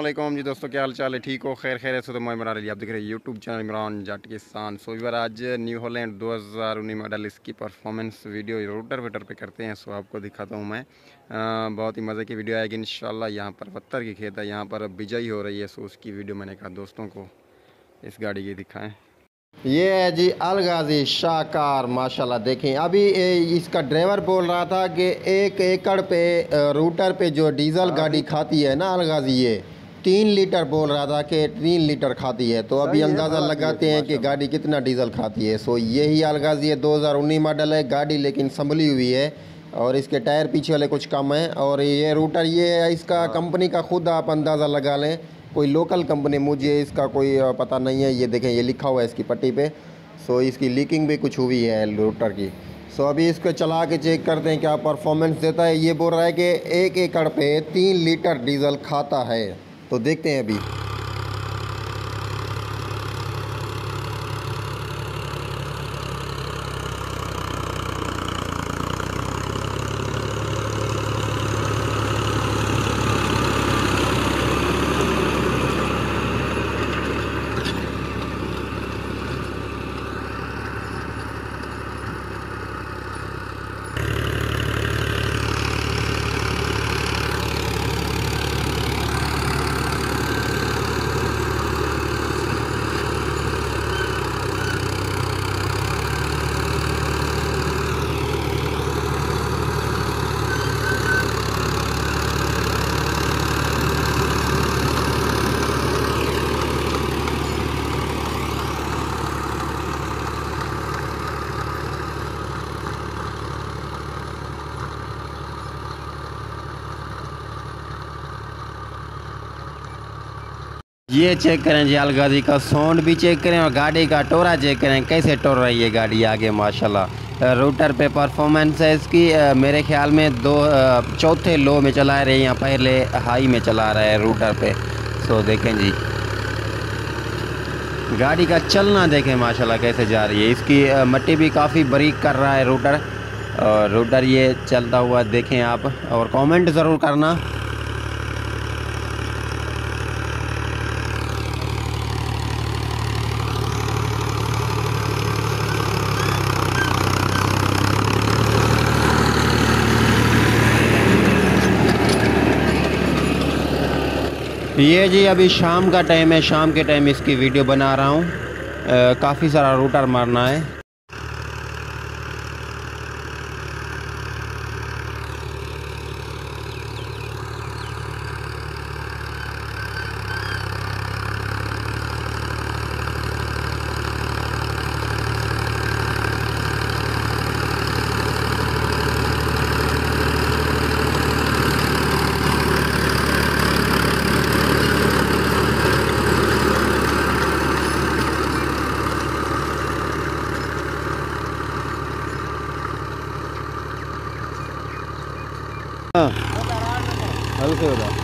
अस्सलामुअलैकुम जी दोस्तों, क्या हाल चाल है? ठीक हो? खैर खैर है। तो मैं इमरान अली, आप देख रहे हैं यूट्यूब चैनल इमरान जाट किसान। सो इस बार आज न्यू हॉलैंड 2019 मॉडल इसकी परफॉर्मेंस वीडियो रूटर वेटर पे करते हैं। सो आपको दिखाता हूँ मैं। बहुत ही मज़े की वीडियो आएगी इंशाल्लाह। यहाँ पर पत्थर की खेत है, यहाँ पर बिजाई हो रही है। सो उसकी वीडियो मैंने कहा दोस्तों को इस गाड़ी की दिखाएँ। ये है जी अलगाजी शाहकार, माशाल्लाह। देखें अभी इसका ड्राइवर बोल रहा था कि 1 एकड़ पे रूटर पे जो डीजल गाड़ी खाती है ना अलगाजी, ये 3 लीटर बोल रहा था कि 3 लीटर खाती है। तो अभी अंदाज़ा लगाते हैं कि गाड़ी कितना डीजल खाती है। सो यही अलगाजी है, 2019 मॉडल है गाड़ी, लेकिन संभली हुई है और इसके टायर पीछे वाले कुछ कम हैं। और ये रूटर ये है इसका कंपनी का, खुद आप अंदाज़ा लगा लें, कोई लोकल कंपनी, मुझे इसका कोई पता नहीं है। ये देखें, ये लिखा हुआ है इसकी पट्टी पे। सो इसकी लीकिंग भी कुछ हुई है रूटर की। सो अभी इसको चला के चेक करते हैं क्या परफॉर्मेंस देता है। ये बोल रहा है कि 1 एकड़ पे 3 लीटर डीजल खाता है। तो देखते हैं अभी। ये चेक करें जी, अलगाजी का साउंड भी चेक करें और गाड़ी का टोरा चेक करें, कैसे टोर रही है गाड़ी आगे माशाल्लाह। रूटर पे परफॉर्मेंस है इसकी मेरे ख्याल में चौथे लो में चला रहे हैं या पहले हाई में चला रहा है रूटर पे। सो देखें जी गाड़ी का चलना देखें माशाल्लाह कैसे जा रही है। इसकी मट्टी भी काफ़ी बारीक कर रहा है रूटर, और रूटर ये चलता हुआ देखें आप, और कमेंट ज़रूर करना। ये जी अभी शाम का टाइम है, शाम के टाइम इसकी वीडियो बना रहा हूँ। काफ़ी सारा रूटर मारना है। हल्के हो जाओ।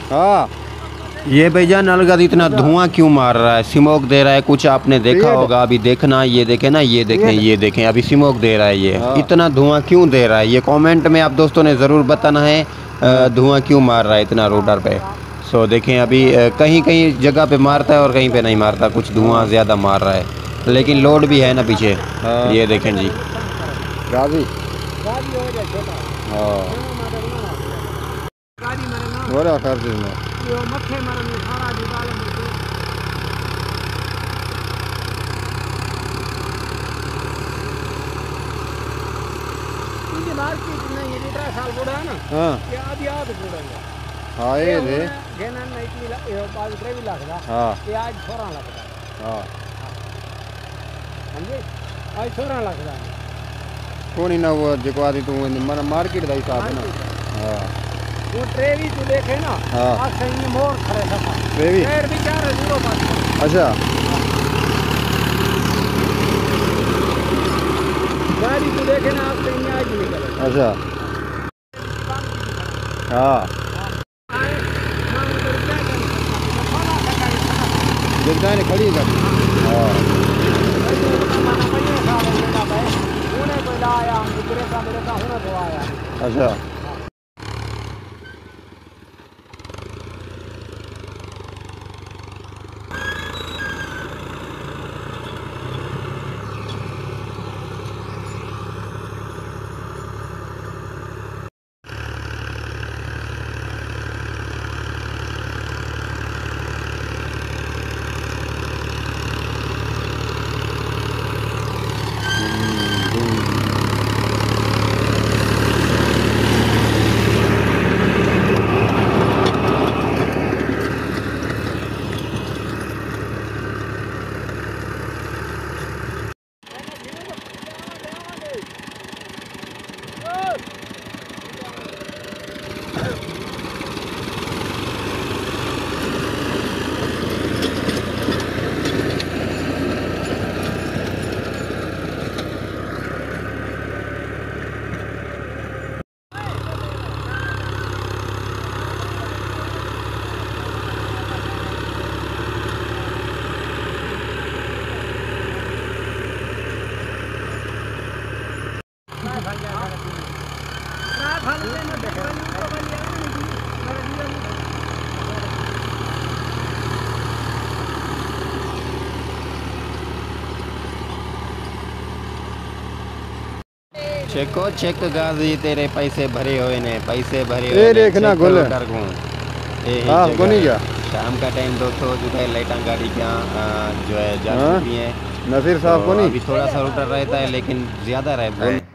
हाँ, ये भाईजान अलगद इतना धुआं क्यों मार रहा है? स्मोक दे रहा है कुछ, आपने देखा होगा। अभी देखना, ये देखें ना, ये देखें, ये देखें, अभी स्मोक दे रहा है ये। इतना धुआं क्यों दे रहा है? ये कमेंट में आप दोस्तों ने ज़रूर बताना है धुआं क्यों मार रहा है इतना रूटर पे। सो देखें अभी कहीं कहीं जगह पे मारता है और कहीं पे नहीं मारता, कुछ धुआं ज़्यादा मार रहा है, लेकिन लोड भी है ना पीछे। हाँ। ये देखें जी, गाजी हाँ हो रहा खर्च में हाँ हाँ ये थे हाँ हाँ कोनी ना वो जो आदि तू मन मार्केट का हिसाब है ना। हाँ वो ट्रेवी तू देखे ना। हाँ आज सही मोर खड़े था ट्रेवी पैर भी 4 पास। अच्छा गाड़ी तू देखे ना आज सही आज निकले। अच्छा हाँ देखता है खड़ी है हाँ अच्छा चेको चेक गाजी तेरे पैसे भरे हुए ने, पैसे भरे ये हुए ने, देखना चेक गोले। कर गूं। ये ही हाँ, जगह कोनी है। क्या? शाम का टाइम दोस्तों हो चुका है, लाइटां गाड़ी क्या जो है जा हाँ? चुकी हैं। नसीर साहब तो को नहीं अभी थोड़ा सा रूटर रहता है लेकिन ज़्यादा रहता है।